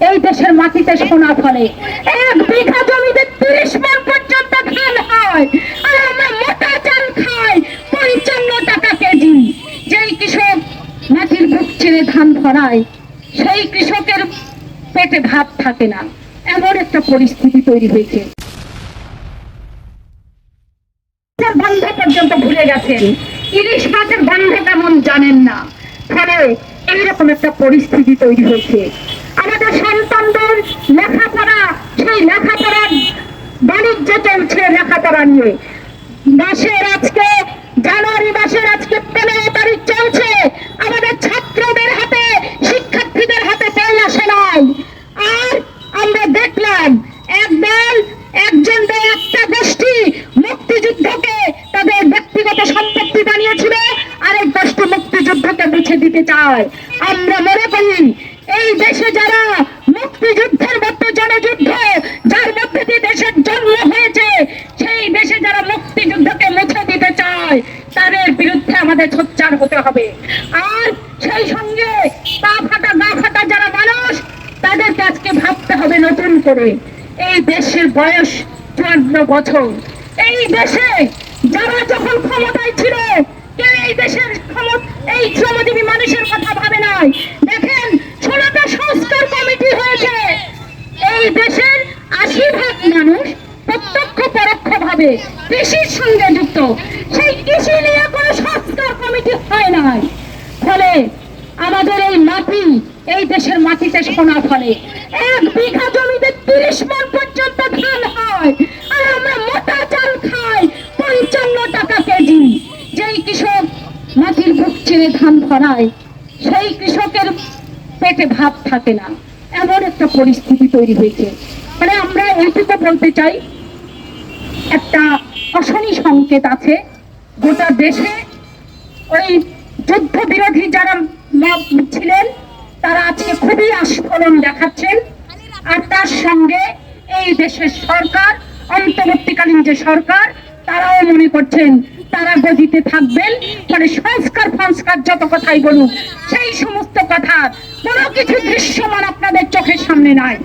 এই দেশের মাটিতে সোনা ফলে, 1 বিঘা জমিতে 30 মণ পর্যন্ত ধান হয়, আর আমরা মোটা চাল খাই 55 টাকা কেজি। যেই কৃষক মাটির বুক চিরে ধান ভরায়, সেই কৃষকের পেটে ভাত থাকে না, এমন একটা পরিস্থিতি তৈরি হয়েছে। গন্ধ পর্যন্ত ভুলে গেছেন, ইলিশ মাছের গন্ধ কেমন জানেন না। ফলে এইরকম একটা পরিস্থিতি তৈরি হয়েছে। আমাদের সন্তানদের লেখাপড়া, সেই লেখাপড়ার বাণিজ্য চলছে লেখাপড়া নিয়ে। মাসের আজকে জানুয়ারি মাসের আজকে 15 তারিখ চলছে, আমাদের ছাত্রদের হাতে, শিক্ষার্থীদের হাতে তেল আসে নাই। আর আমরা দেখলাম একজন একটা গোষ্ঠী মুক্তিযুদ্ধকে তাদের ব্যক্তিগত সম্পত্তি বানিয়েছিল, আরেক গোষ্ঠী মুক্তিযুদ্ধকে মুছে দিতে চায়। আমরা মনে করি এই দেশে যারা মুক্তিযুদ্ধের মতো জনযুদ্ধ, যার মধ্যে দিয়ে দেশের জন্ম হয়েছে, সেই দেশে যারা মুক্তিযুদ্ধকে মুছে দিতে চায়, তাদের বিরুদ্ধে আমাদের সোচ্চার হতে হবে। আর সেই সঙ্গে পা ফাটা গা ফাটা যারা মানুষ, তাদেরকে আজকে ভাবতে হবে নতুন করে। এই দেশের বয়স 54 বছর। এই দেশে যারা যখন ক্ষমতায় ছিল, কেউ এই দেশের এই শ্রমজীবী মানুষের কথা ভাবে নাই। দেখেন, 16টা সংস্কার কমিটি হয়েছে। এই দেশের 80% মানুষ প্রত্যক্ষ পরোক্ষ ভাবে কৃষির সঙ্গে যুক্ত, সেই কৃষি নিয়ে কোনো সংস্কার কমিটি হয় নাই। ফলে আমাদের এই মাটি, এই দেশের মাটিতে সোনা ফলে, 1 বিঘা জমিতে 30 মণ পর্যন্ত ধান হয়, আর আমরা মোটা চাল খাই 55 টাকা কেজি। যেই কৃষক মাটির বুক চিরে ধান ভরায়, সেই কৃষকের পেটে ভাত থাকে না, এমন একটা পরিস্থিতি তৈরি হয়েছে। মানে আমরা এইটুকু বলতে চাই, একটা অশনি সংকেত আছে গোটা দেশে। ওই যুদ্ধ বিরোধী যারা ছিলেন, তারা আজকে খুবই আস্ফোরণ দেখাচ্ছেন। আর তার সঙ্গে এই দেশের সরকার, অন্তর্বর্তীকালীন যে সরকার, তারাও মনে করছেন তারা গদিতে থাকবেন। মানে সংস্কার যত কথাই বলুন, সেই সমস্ত কথা কোনো কিছু দৃশ্যমান আপনাদের চোখের সামনে নাই।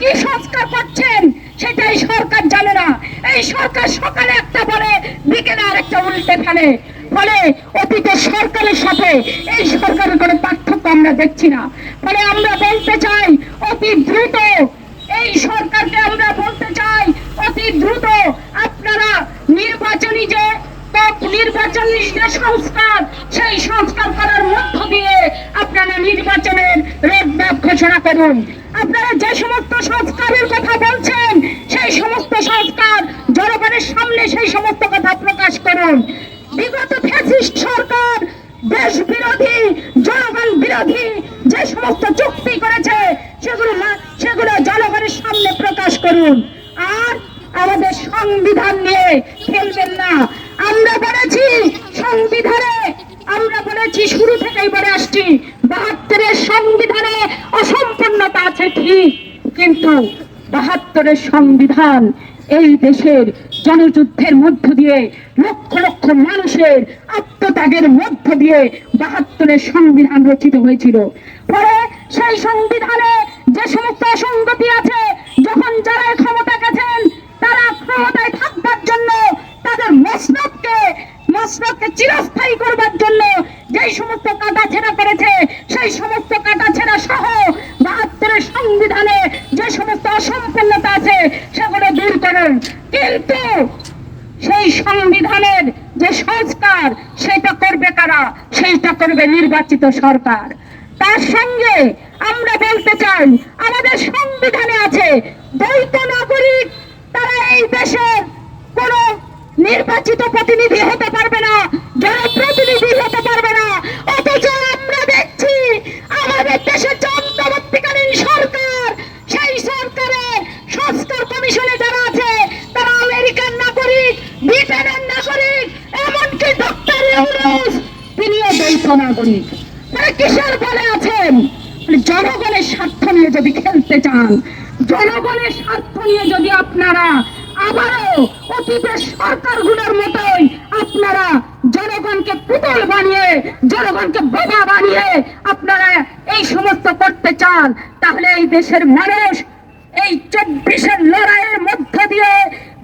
কি সংস্কার করছেন সেটাই সরকার জানে না। এই সরকার সকালে একটা বলে, বিকেলে আরেকটা উল্টে ফেলে। ফলে অতীতের সরকারের সাথে এই সরকারের কোনো পার্থক্য আমরা দেখছি না। ফলে আমরা বলতে চাই, অতি দ্রুত এই সরকারকে আমরা বলতে চাই, অতি দ্রুত আপনারা নির্বাচনী যে সংস্কার, সেই সংস্কার করার মধ্য দিয়ে আপনারা নির্বাচনের রোডম্যাপ ঘোষণা করুন। আপনারা যে সমস্ত সংস্কারের কথা বলছেন, সেই সমস্ত সংস্কার জনগণের সামনে সেই সমস্ত কথা প্রকাশ করুন। বিগত ফ্যাসিস্ট সরকার দেশ বিরোধী, জনগণ বিরোধী যে সমস্ত চুক্তি করেছে, সেগুলো জনগণের সামনে প্রকাশ করুন। আর আমাদের সংবিধান নিয়ে খেলবেন না। আমরা বলেছি সংবিধানে, আমরা বলেছি শুরু থেকেই বলে আসছি, 72-এর সংবিধানে অসম্পূর্ণতা আছে ঠিক, কিন্তু 72-এর সংবিধান এই দেশের জনযুদ্ধের মধ্য দিয়ে, লক্ষ লক্ষ মানুষের আত্মত্যাগের মধ্য দিয়ে 72-এর সংবিধান রচিত হয়েছিল। পরে সেই সংবিধানে যে সমস্ত অসঙ্গতি আছে, যখন যারা ক্ষমতা গেছেন, তারা ক্ষমতায় থাকবার জন্য তাদের মসনদকে চিরস্থায়ী করবার জন্য যেই সমস্ত কাটাছেঁড়া করেছে, সেই সমস্ত কাটাছেঁড়া সহ 72-এর সংবিধানে যে সমস্ত অসম্পূর্ণতা আছে, সেগুলো দূর করুন। কিন্তু সেই সংবিধানের যে সংস্কার, সেটা করবে কারা? সেইটা করবে নির্বাচিত সরকার। তার সঙ্গে আমরা বলতে চাই, আমাদের সংবিধানে আছে দ্বৈত নাগরিক, তারা এই দেশের কোন নির্বাচিত প্রতিনিধি হতে পারবে না, জনপ্রতিনিধি হতে পারবে না। অথচ আমরা দেখছি আমাদের দেশের অন্তর্বর্তীকালীন সরকার, সেই সরকারের সংস্কার কমিশনে যারা আছে, তারা আমেরিকান নাগরিক, ব্রিটেনের নাগরিক, এমনকি ডক্টর ইউনূস, তিনিও দ্বৈত নাগরিক। তারা কিসের বলে আছেন? জনগণের স্বার্থ নিয়ে যদি খেলতে চান, জনগণের স্বার্থ নিয়ে যদি আপনারা আবারও অতীতের সরকারগুলোর মতোই আপনারা জনগণকে পুতুল বানিয়ে, জনগণকে বোবা বানিয়ে আপনারা এই সমস্ত করতে চান, তাহলে এই দেশের মানুষ এই 24-এর লড়াইয়ের মধ্য দিয়ে,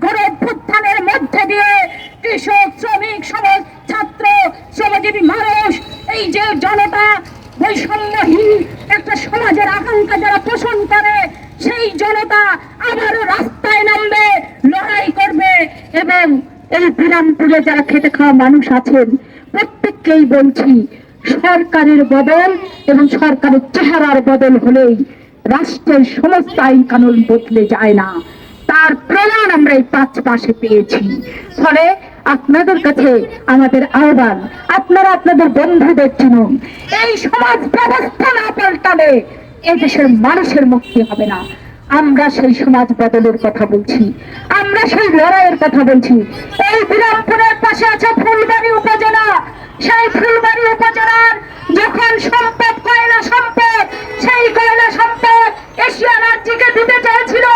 গণঅভ্যুত্থানের মধ্য দিয়ে কৃষক, শ্রমিক, সমাজ, ছাত্র, শ্রমজীবী মানুষ, এই যে জনতা, বৈষম্যহীন একটা সমাজের আকাঙ্ক্ষা যারা পোষণ করে, সেই জনতা আবারও রাস্তায় নামবে, লড়াই করবে। এবং এই বিরামপুরে যারা খেতে খাওয়া মানুষ আছেন প্রত্যেককেই বলছি, সরকারের বদল এবং সরকারের চেহারার বদল হলেই রাষ্ট্রের সমস্ত আইন কানুন বদলে যায় না। তার প্রমাণ আমরা এই 5 মাসে পেয়েছি। ফলে আপনাদের কাছে আমাদের আহ্বান, আপনারা আপনাদের বন্ধুদের চিনুন। এই সমাজ ব্যবস্থা না পাল্টালে এদেশের মানুষের মুক্তি হবে না। আমরা সেই সমাজ বদলের কথা বলছি, আমরা সেই লড়াইয়ের কথা বলছি। এই বিরামপুরের পাশে আছে ফুলবাড়ি উপজেলা। সেই ফুলবাড়ি উপজেলার যখন সম্পদ, কয়লা সম্পদ, সেই কয়লা সম্পদ এশিয়া রাজ্যকে দিতে চেয়েছিল,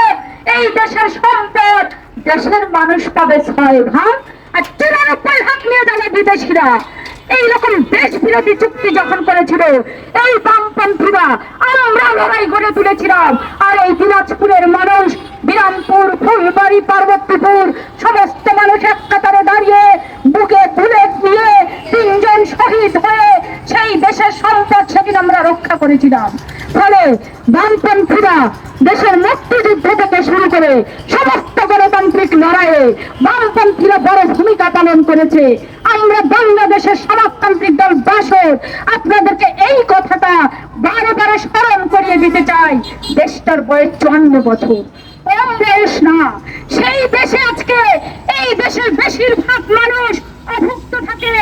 এই দেশের সম্পদ দেশের মানুষ পাবে 6 ভাগ, আর 93 ভাগ নিয়ে যাবে বিদেশিরা। এইরকম দেশ বিরোধী চুক্তি যখন করেছিল এই বামপন্থীরা, আমরা লড়াই করে তুলেছিলাম। আর এই দিনাজপুরের মানুষ, বিরামপুর, ফুলবাড়ি, পার্বতীপুর সমস্ত মানুষ এক কাতারে দাঁড়িয়ে বুকে বুলেট নিয়ে 3 জন শহীদ হয়ে সেই দেশের সম্পদ সেদিন আমরা রক্ষা করেছিলাম। ফলে বামপন্থীরা দেশের মুক্তিযুদ্ধ থেকে শুরু করে সমস্ত গণতান্ত্রিক লড়াইয়ে বামপন্থীরা বড় ভূমিকা পালন করেছে। আমরা বাংলাদেশের সমাজতান্ত্রিক দল বাসদ আপনাদেরকে এই কথাটা বারে বারে স্মরণ করিয়ে দিতে চাই। দেশটার বয়স 54 বছর, কম বয়স না। সেই দেশে আজকে এই দেশের বেশিরভাগ মানুষ অভুক্ত থাকে,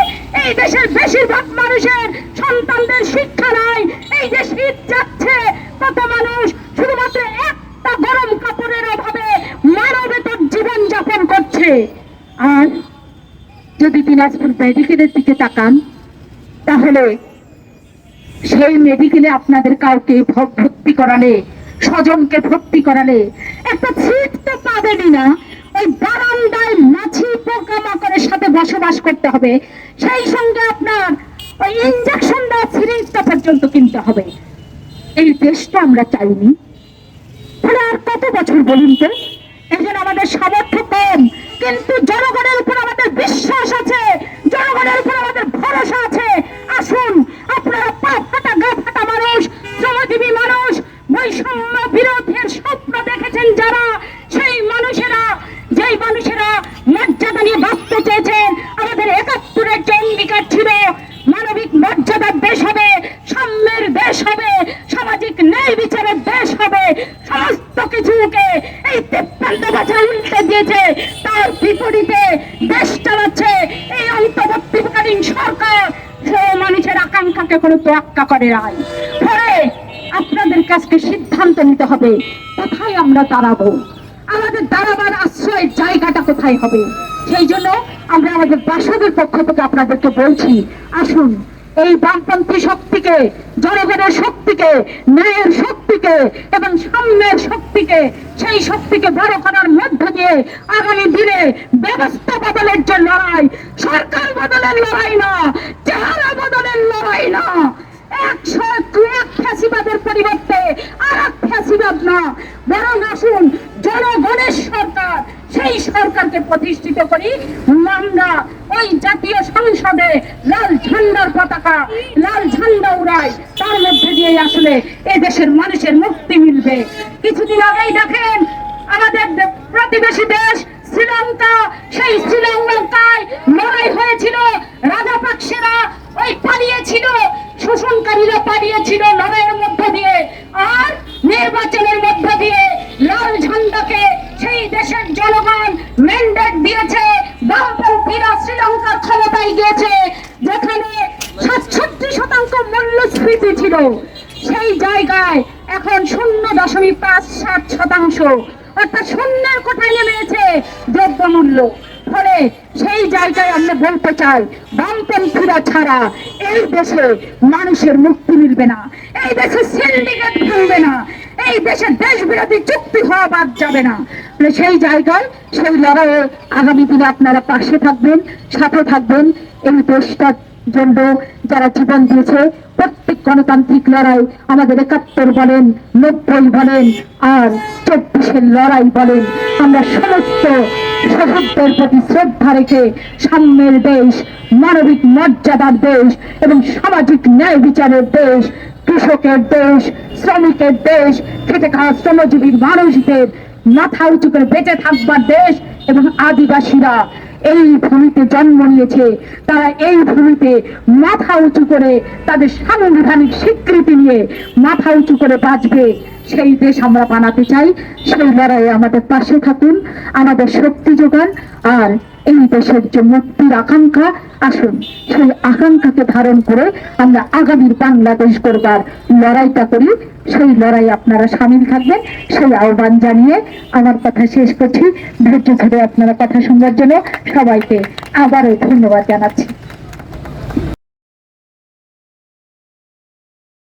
এই দেশের বেশিরভাগ মানুষের সন্তানদের শিক্ষা নাই। এই যে শীত যাচ্ছে, কত মানুষ শুধুমাত্র একটা গরম কাপড়ের অভাবে মানবেতর জীবন যাপন করছে। আর যদি দিনাজপুর মেডিকেলের দিকে তাকান, তাহলে সেই মেডিকেলে আপনাদের কাউকে ভর্তি করালে, স্বজনকে ভর্তি করালে একটা সিট তো পাবেনই না, ওই বারান্দায় মাছি পোকামাকড়ের সাথে বসবাস করতে হবে, সেই সঙ্গে আপনার ওই ইনজেকশন দেওয়া সিরিঞ্জটা পর্যন্ত কিনতে হবে। এই দেশটা আমরা চাইনি। তাহলে আর কত বছর বলুন তো? এই জন্য আমাদের সামর্থ্য কম, কিন্তু জনগণের উপর আমাদের বিশ্বাস আছে, জনগণের উপর আমাদের ভরসা আছে। আসুন, আপনারা পা ফাটা গা ফাটা মানুষ, শ্রমজীবী মানুষ, বৈষম্য বিরোধের স্বপ্ন দেখেছেন যারা, সেই মানুষেরা, যেই মানুষেরা মর্যাদা নিয়ে বাঁচতে চেয়েছেন। আমাদের 71-এর যে অঙ্গীকার ছিল, মানবিক মর্যাদার দেশ হবে, সাম্যের দেশ হবে, সামাজিক ন্যায় বিচারের দেশ হবে, সমস্ত কিছুকে এই 53 বছর উল্টে দিয়েছে। তার বিপরীতে দেশ চালাচ্ছে এই অন্তর্বর্তীকালীন সরকার। সেই মানুষের আকাঙ্ক্ষাকে কোনো তোয়াক্কা করে নাই। ফলে আপনাদের কাছে সিদ্ধান্ত নিতে হবে, কোথায় আমরা দাঁড়াবো, আমাদের দাঁড়াবার আশ্রয়ের জায়গাটা কোথায় হবে। সেই জন্য আমরা আমাদের বাসদের পক্ষ থেকে আপনাদেরকে বলছি, আসুন এই বামপন্থী শক্তিকে, জনগণের শক্তিকে, ন্যায়ের শক্তিকে এবং সাম্যের শক্তিকে, সেই শক্তিকে বড় করার মধ্য দিয়ে আগামী দিনে ব্যবস্থা বদলের যে লড়াই, সরকার বদলের লড়াই না, চেহারা বদলের লড়াই না, এক ফ্যাসিবাদের পরিবর্তে আর এক ফ্যাসিবাদ না, বরং আসুন জনগণের সরকার, সেই সরকারকে প্রতিষ্ঠিত করি। আমরা ওই জাতীয় সংসদে লাল ঝান্ডার পতাকা, লাল ঝান্ডা উড়াই, তার মধ্যে দিয়ে আসলে এদেশের মানুষের মুক্তি মিলবে। কিছুদিন আগেই দেখেন আমাদের প্রতিবেশী দেশ শ্রীলঙ্কা, সেই শ্রীলঙ্কায় লড়াই হয়েছিল, রাজাপাকসেরা ওই পালিয়েছিল, শোষণকারীরা পালিয়েছিল লড়াইয়ের মধ্য দিয়ে, আর নির্বাচনের মধ্য দিয়ে লাল ঝান্ডাকে সেই দেশের জনগণ ম্যান্ডেট দিয়েছে। বামপন্থীরা শ্রীলঙ্কার ক্ষমতায় গিয়েছে, যেখানে 67% মূল্যস্ফীতি ছিল, সেই জায়গায় এখন 0.57%, অর্থাৎ শূন্যের কোঠায় নেমেছে দ্রব্যমূল্য। ফলে সেই জায়গায় আমরা বলতে চাই, বামপন্থীরা ছাড়া এই দেশে মানুষের মুক্তি মিলবে না, এই দেশে সিন্ডিকেট ভাঙবে না, এই দেশে দেশ বিরোধী চুক্তি হওয়া বাদ যাবে না। সেই জায়গায় সেই লড়াইয়ে আগামী দিনে আপনারা পাশে থাকবেন, সাথে থাকবেন। এই দেশটার জন্য যারা জীবন দিয়েছে, প্রত্যেক গণতান্ত্রিক লড়াই, আমাদের ৭১ বলেন, ৯০ বলেন, আর ২৪-এর লড়াই বলেন, আমরা সমস্ত শহীদদের প্রতি শ্রদ্ধা রেখে সাম্যের দেশ, মানবিক মর্যাদার দেশ এবং সামাজিক ন্যায় বিচারের দেশ, কৃষকের দেশ, শ্রমিকের দেশ, খেটে খাওয়া শ্রমজীবী মানুষদের মাথা উঁচু করে বেঁচে থাকবার দেশ এবং আদিবাসীরা এই ভূমিতে জন্ম নিয়েছে, তারা এই ভূমিতে মাথা উঁচু করে তাদের সাংবিধানিক স্বীকৃতি নিয়ে মাথা উঁচু করে বাঁচবে, সেই দেশ আমরা বানাতে চাই। সেই লড়াইয়ে আমাদের পাশে থাকুন, আমাদের শক্তি যোগান। আর এই দেশের যে মুক্তির আকাঙ্ক্ষা, আসুন সেই আকাঙ্ক্ষাকে ধারণ করে আমরা আগামীর বাংলাদেশ গড়বার লড়াইটা করি। সেই লড়াই আপনারা সামিল থাকবেন, সেই আহ্বান জানিয়ে আমার কথা শেষ করছি। ধৈর্য ধরে আপনারা কথা শুনবার জন্য সবাইকে আবারও ধন্যবাদ জানাচ্ছি।